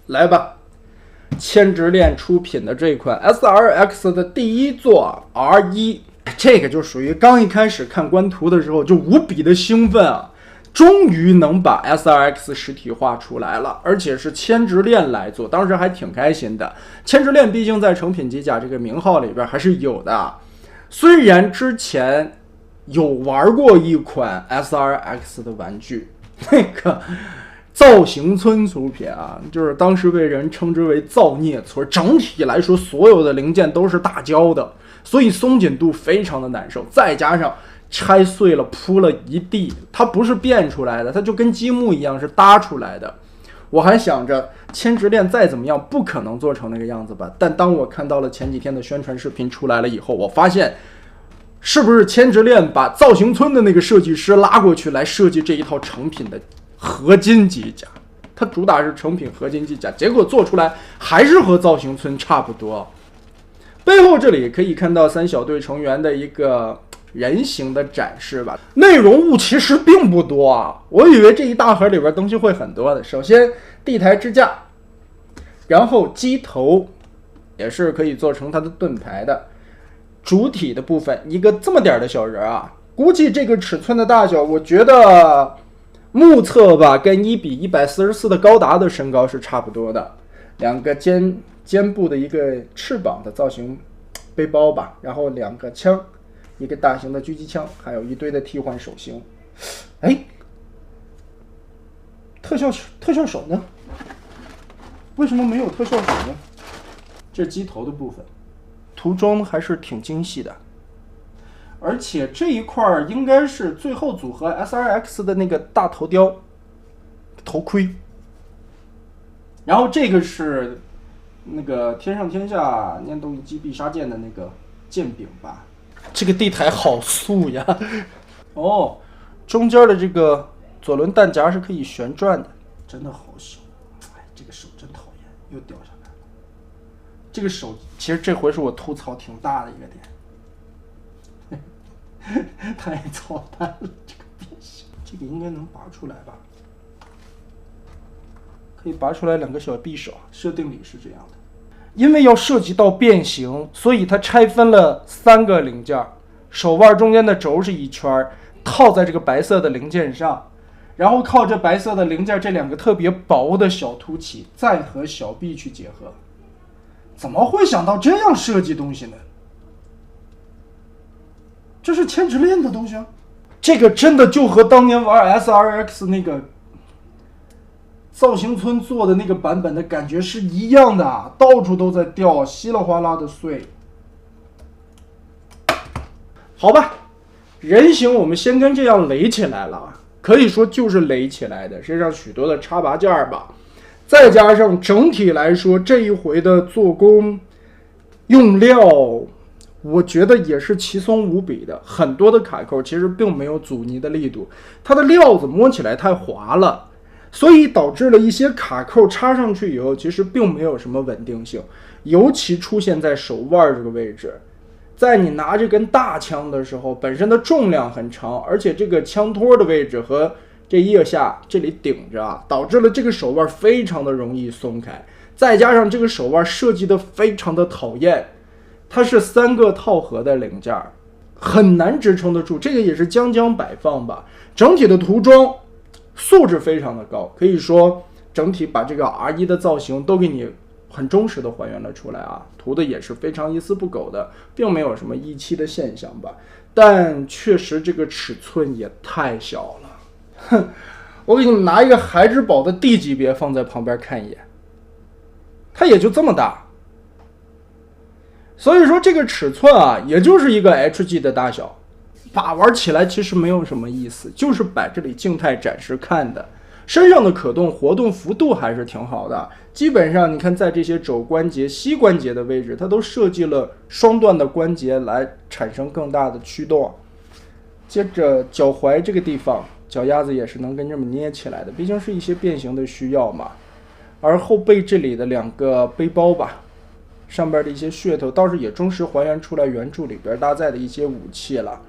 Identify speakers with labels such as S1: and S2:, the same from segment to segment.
S1: 来吧，千直链出品的这款 SRX 的第一座 R1， 这个就属于刚一开始看官图的时候就无比的兴奋啊！终于能把 SRX 实体化出来了，而且是千直链来做，当时还挺开心的。千直链毕竟在成品机甲这个名号里边还是有的，虽然之前有玩过一款 SRX 的玩具，那个造型村出品啊，就是当时被人称之为造孽村。整体来说，所有的零件都是大胶的，所以松紧度非常的难受。再加上拆碎了铺了一地，它不是变出来的，它就跟积木一样是搭出来的。我还想着千直链再怎么样不可能做成那个样子吧，但当我看到了前几天的宣传视频出来了以后，我发现是不是千直链把造型村的那个设计师拉过去来设计这一套成品的合金机甲，它主打是成品合金机甲，结果做出来还是和造型村差不多。背后这里可以看到三小队成员的一个人形的展示吧，内容物其实并不多啊，我以为这一大盒里边东西会很多的。首先地台支架，然后机头也是可以做成它的盾牌的，主体的部分一个这么点的小人啊，估计这个尺寸的大小，我觉得目测吧，跟1:144的高达的身高是差不多的。两个肩部的一个翅膀的造型背包吧，然后两个枪，一个大型的狙击枪，还有一堆的替换手型。哎，特效手呢？为什么没有特效手呢？这是机头的部分，涂装还是挺精细的。而且这一块应该是最后组合 SRX 的那个大头雕头盔，然后这个是那个天上天下念动一击必杀剑的那个剑柄吧。这个地台好素呀！哦，中间的这个左轮弹夹是可以旋转的，真的好小。哎，这个手真讨厌，又掉下来了。这个手其实这回是我吐槽挺大的一个点。太操蛋了，这个变形，这个应该能拔出来吧？可以拔出来两个小匕首，设定里是这样的。因为要涉及到变形，所以它拆分了3个零件，手腕中间的轴是一圈，套在这个白色的零件上，然后靠这白色的零件这两个特别薄的小凸起，再和小臂去结合。怎么会想到这样设计东西呢？这是千直链的东西啊！这个真的就和当年玩 SRX 那个造型村做的那个版本的感觉是一样的，到处都在掉，稀里哗啦的碎。好吧，人形我们先跟这样垒起来了，可以说就是垒起来的，身上许多的插拔件吧，再加上整体来说这一回的做工用料，我觉得也是奇松无比的，很多的卡扣其实并没有阻尼的力度，它的料子摸起来太滑了，所以导致了一些卡扣插上去以后其实并没有什么稳定性，尤其出现在手腕这个位置。在你拿这根大枪的时候，本身的重量很长，而且这个枪托的位置和这腋下这里顶着啊，导致了这个手腕非常的容易松开，再加上这个手腕设计的非常的讨厌，它是3个套盒的零件，很难支撑得住，这个也是将将摆放吧。整体的涂装素质非常的高，可以说整体把这个 R1 的造型都给你很忠实的还原了出来啊，涂的也是非常一丝不苟的，并没有什么1:7的现象吧。但确实这个尺寸也太小了，哼，我给你们拿一个孩之宝的 D 级别放在旁边看一眼，它也就这么大。所以说这个尺寸啊，也就是一个 HG 的大小，把玩起来其实没有什么意思，就是摆这里静态展示看的。身上的可动活动幅度还是挺好的，基本上你看在这些肘关节、膝关节的位置，它都设计了双段的关节来产生更大的驱动。接着脚踝这个地方，脚丫子也是能跟这么捏起来的，毕竟是一些变形的需要嘛。而后背这里的2个背包吧，上边的一些噱头倒是也忠实还原出来原著里边搭载的一些武器了。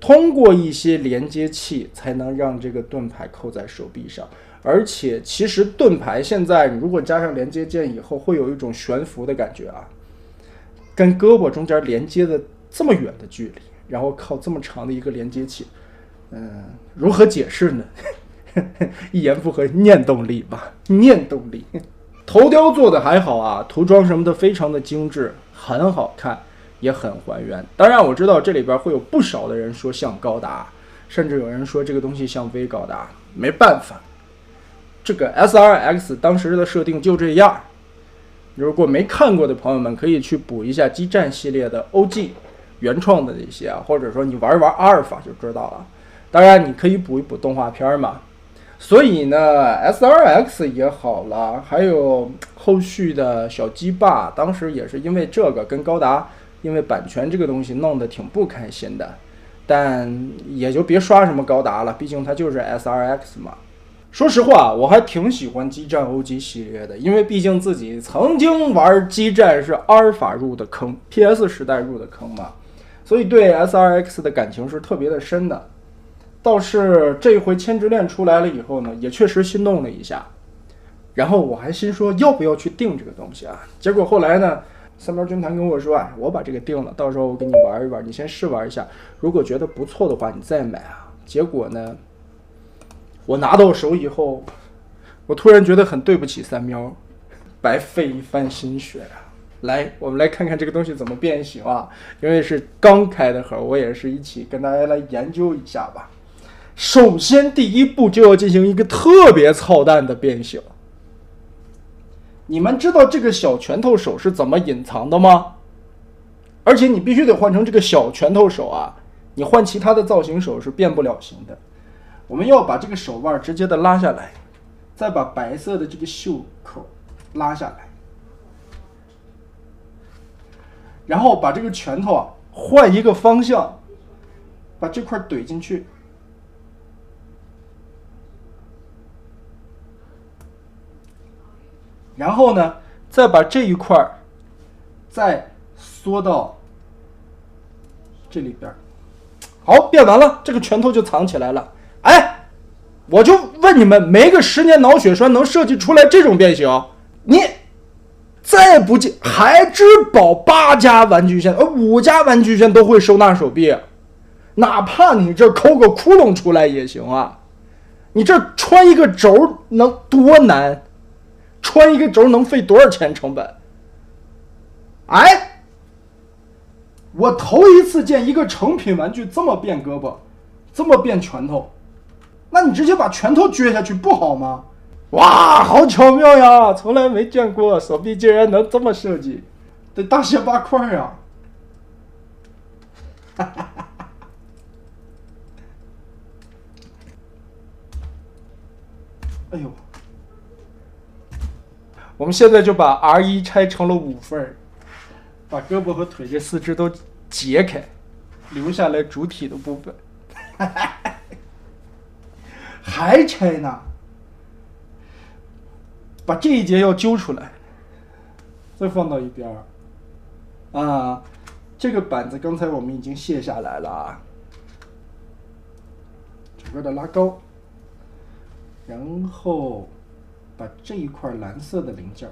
S1: 通过一些连接器才能让这个盾牌扣在手臂上，而且其实盾牌现在你如果加上连接键以后，会有一种悬浮的感觉啊，跟胳膊中间连接的这么远的距离，然后靠这么长的一个连接器，如何解释呢？一言不合，念动力吧，念动力。头雕做的还好啊，涂装什么的非常的精致，很好看，也很还原。当然我知道这里边会有不少的人说像高达，甚至有人说这个东西像微高达，没办法，这个 SRX 当时的设定就这样。如果没看过的朋友们可以去补一下激战系列的 OG 原创的那些啊，或者说你玩一玩阿尔法就知道了。当然你可以补一补动画片嘛。所以呢 SRX 也好了，还有后续的小鸡霸，当时也是因为这个跟高达因为版权这个东西弄得挺不开心的，但也就别刷什么高达了，毕竟它就是 SRX 嘛。说实话我还挺喜欢激战 OG 系列的，因为毕竟自己曾经玩激战是阿尔法入的坑， PS 时代入的坑嘛，所以对 SRX 的感情是特别的深的。倒是这一回千之恋出来了以后呢，也确实心动了一下，然后我还心说要不要去订这个东西啊？结果后来呢，三毛军团跟我说啊，我把这个订了，到时候我给你玩一玩，你先试玩一下，如果觉得不错的话你再买啊。结果呢，我拿到手以后，我突然觉得很对不起三喵，白费一番心血啊。来，我们来看看这个东西怎么变形啊，因为是刚开的盒，我也是一起跟大家来研究一下吧。首先第一步就要进行一个特别操蛋的变形。你们知道这个小拳头手是怎么隐藏的吗？而且你必须得换成这个小拳头手啊，你换其他的造型手是变不了形的。我们要把这个手腕直接的拉下来，再把白色的这个袖口拉下来，然后把这个拳头啊换一个方向，把这块怼进去，然后呢，再把这一块再缩到这里边。好，变完了，这个拳头就藏起来了。哎，我就问你们，没个10年脑血栓能设计出来这种变形？你再不济，孩之宝8家玩具线，5家玩具线都会收纳手臂，哪怕你这抠个窟窿出来也行啊。你这穿一个轴能多难？穿一个轴能费多少钱成本？哎，我头一次见一个成品玩具这么变胳膊，这么变拳头，那你直接把拳头撅下去不好吗？哇，好巧妙呀，从来没见过手臂竟然能这么设计，得大卸8块呀。哎呦，我们现在就把 R1 拆成了5份，把胳膊和腿这4肢都解开，留下来主体的部分。还拆呢？把这一节要揪出来，再放到一边啊。这个板子刚才我们已经卸下来了啊，整个的拉高，然后把这一块蓝色的零件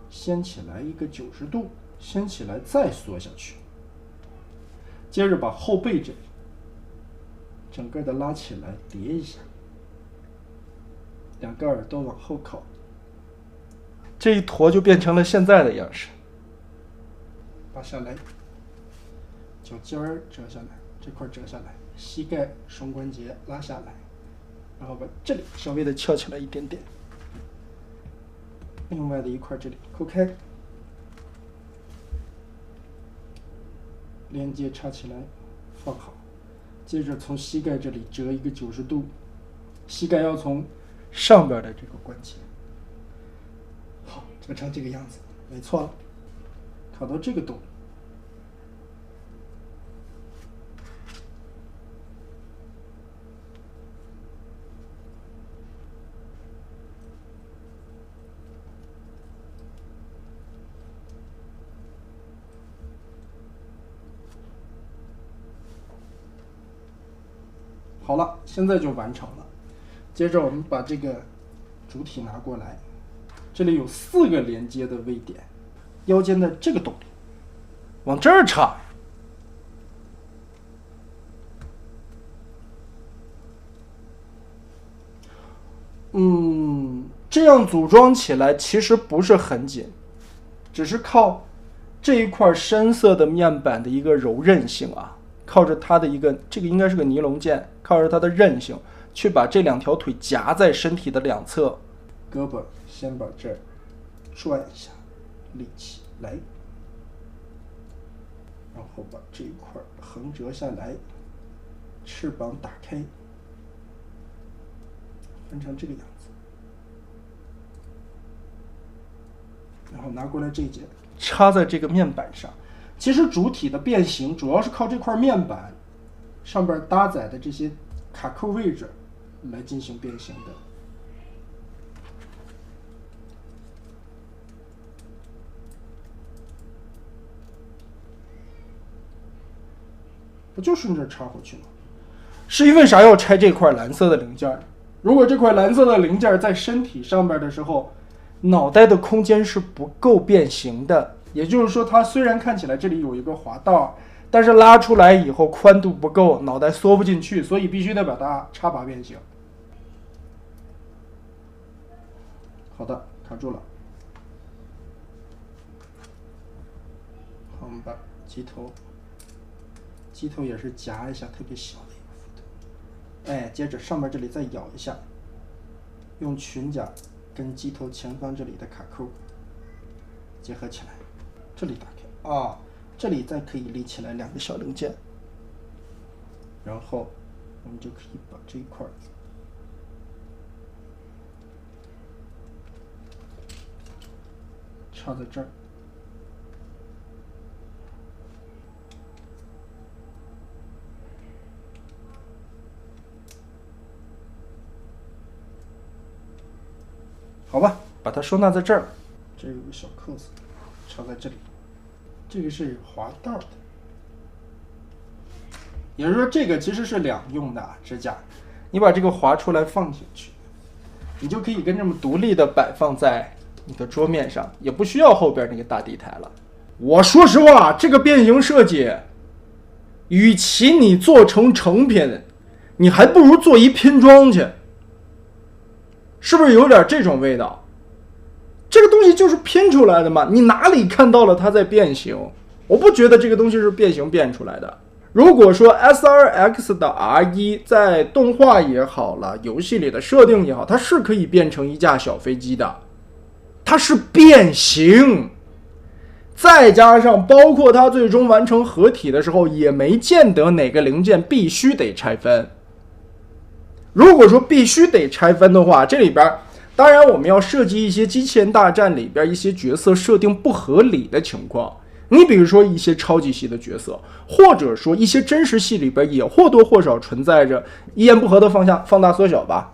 S1: 掀起来一个90度，掀起来再缩下去，接着把后背这里整个的拉起来叠一下，两个耳朵往后靠，这一坨就变成了现在的样式。拔下来，脚尖儿折下来，这块折下来，膝盖双关节拉下来，然后把这里稍微的翘起来一点点，另外的一块这里抠开，连接插起来放好，接着从膝盖这里折一个90度，膝盖要从上边的这个关节，好，折成这个样子，没错了，卡到这个洞。好了，现在就完成了。接着我们把这个主体拿过来，这里有4个连接的位点，腰间的这个洞往这儿插。这样组装起来其实不是很紧，只是靠这一块深色的面板的一个柔韧性啊，靠着它的一个，这个应该是个尼龙件，靠着它的韧性去把这2条腿夹在身体的2侧。胳膊先把这儿转一下，立起来，然后把这一块横折下来，翅膀打开，分成这个样子，然后拿过来这一节插在这个面板上。其实主体的变形主要是靠这块面板上边搭载的这些卡扣位置来进行变形的。不就顺着插回去吗？是因为啥要拆这块蓝色的零件？如果这块蓝色的零件在身体上边的时候，脑袋的空间是不够变形的。也就是说，它虽然看起来这里有一个滑道，但是拉出来以后宽度不够，脑袋缩不进去，所以必须得把它插拔变形。好的，卡住了。好，我们把机头也是夹一下，特别小的一个幅度。哎，接着上面这里再咬一下，用裙甲跟机头前方这里的卡扣结合起来，这里打开啊，这里再可以立起来2个小零件，然后我们就可以把这一块插在这儿。好吧，把它收纳在这儿。这有个小扣子，插在这里。这个是有滑道的，也就是说，这个其实是2用的支架。你把这个滑出来放进去，你就可以跟这么独立的摆放在你的桌面上，也不需要后边那个大地台了。我说实话，这个变形设计，与其你做成成品，你还不如做一拼装去。是不是有点这种味道？这个东西就是拼出来的嘛，你哪里看到了它在变形？我不觉得这个东西是变形变出来的。如果说 SRX 的 R1 在动画也好了，游戏里的设定也好，它是可以变成一架小飞机的，它是变形，再加上包括它最终完成合体的时候，也没见得哪个零件必须得拆分。如果说必须得拆分的话，这里边当然我们要设计一些机器人大战里边一些角色设定不合理的情况。你比如说一些超级系的角色，或者说一些真实系里边也或多或少存在着一言不合的放大缩小吧。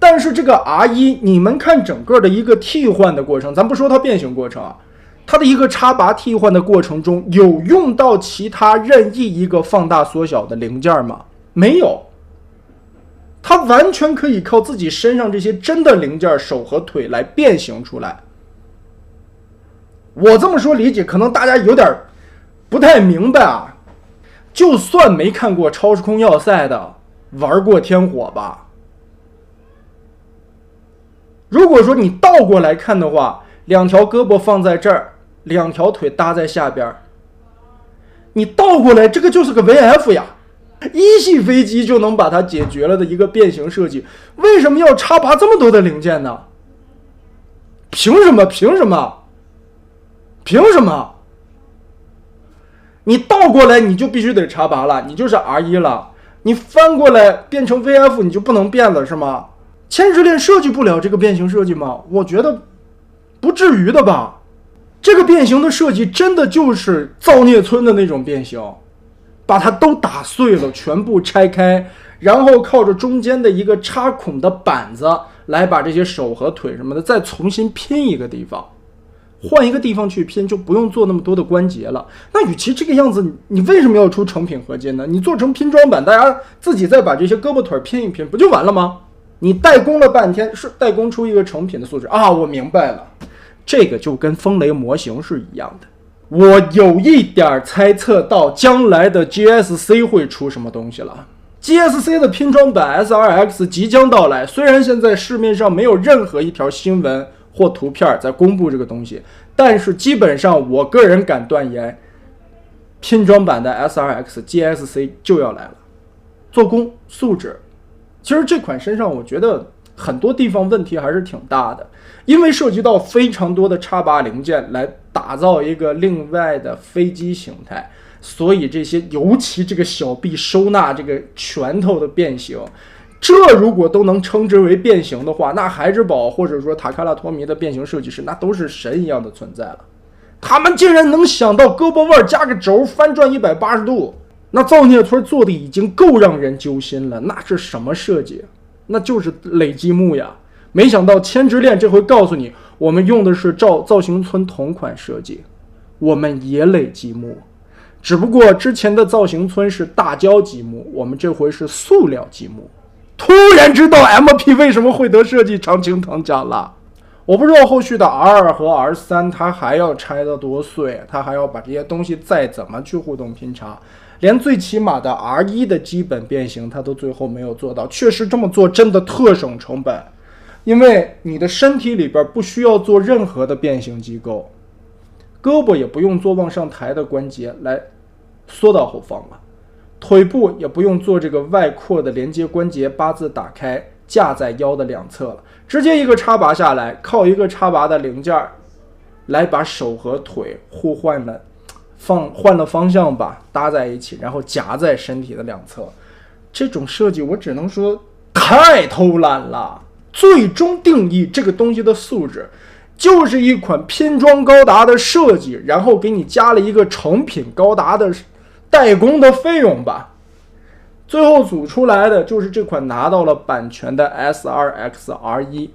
S1: 但是这个 R1， 你们看整个的一个替换的过程，咱不说它变形过程啊，它的一个插拔替换的过程中，有用到其他任意一个放大缩小的零件吗？没有。它完全可以靠自己身上这些真的零件，手和腿来变形出来。我这么说理解，可能大家有点不太明白啊。就算没看过《超时空要塞》的，玩过天火吧。如果说你倒过来看的话，2条胳膊放在这儿，2条腿搭在下边，你倒过来，这个就是个 VF 呀。一系飞机就能把它解决了的一个变形设计，为什么要插拔这么多的零件呢？凭什么？凭什么？凭什么？你倒过来你就必须得插拔了，你就是 R1 了。你翻过来变成 VF 你就不能变了是吗？千之恋设计不了这个变形设计吗？我觉得不至于的吧。这个变形的设计真的就是造孽村的那种变形，把它都打碎了，全部拆开，然后靠着中间的一个插孔的板子来把这些手和腿什么的再重新拼一个地方，换一个地方去拼，就不用做那么多的关节了。那与其这个样子，你为什么要出成品合金呢？你做成拼装版，大家自己再把这些胳膊腿拼一拼，不就完了吗？你代工了半天，是代工出一个成品的素质啊！我明白了，这个就跟风雷模型是一样的。我有一点猜测到将来的 GSC 会出什么东西了。GSC 的拼装版 SRX 即将到来，虽然现在市面上没有任何一条新闻或图片在公布这个东西，但是基本上我个人敢断言，拼装版的 SRX GSC 就要来了。做工素质，其实这款身上我觉得很多地方问题还是挺大的，因为涉及到非常多的X8零件来打造一个另外的飞机形态，所以这些尤其这个小臂收纳这个拳头的变形，这如果都能称之为变形的话，那孩之宝或者说塔卡拉托米的变形设计师那都是神一样的存在了。他们竟然能想到胳膊腕加个轴翻转180度，那造孽村做的已经够让人揪心了，那是什么设计？那就是垒积木呀！没想到千之恋这回告诉你，我们用的是造型村同款设计，我们也垒积木，只不过之前的造型村是大胶积木，我们这回是塑料积木。突然知道 MP 为什么会得设计常青藤奖了。我不知道后续的 R2 和 R3 它还要拆得多碎，它还要把这些东西再怎么去互动拼插，连最起码的 R1 的基本变形它都最后没有做到。确实这么做真的特省成本，因为你的身体里边不需要做任何的变形机构，胳膊也不用做往上抬的关节来缩到后方了，腿部也不用做这个外扩的连接关节八字打开架在腰的两侧了，直接一个插拔下来，靠一个插拔的零件来把手和腿互换了换了方向吧，搭在一起，然后夹在身体的两侧。这种设计我只能说太偷懒了。最终定义这个东西的素质就是一款拼装高达的设计，然后给你加了一个成品高达的代工的费用吧。最后组出来的就是这款拿到了版权的 SRX R1。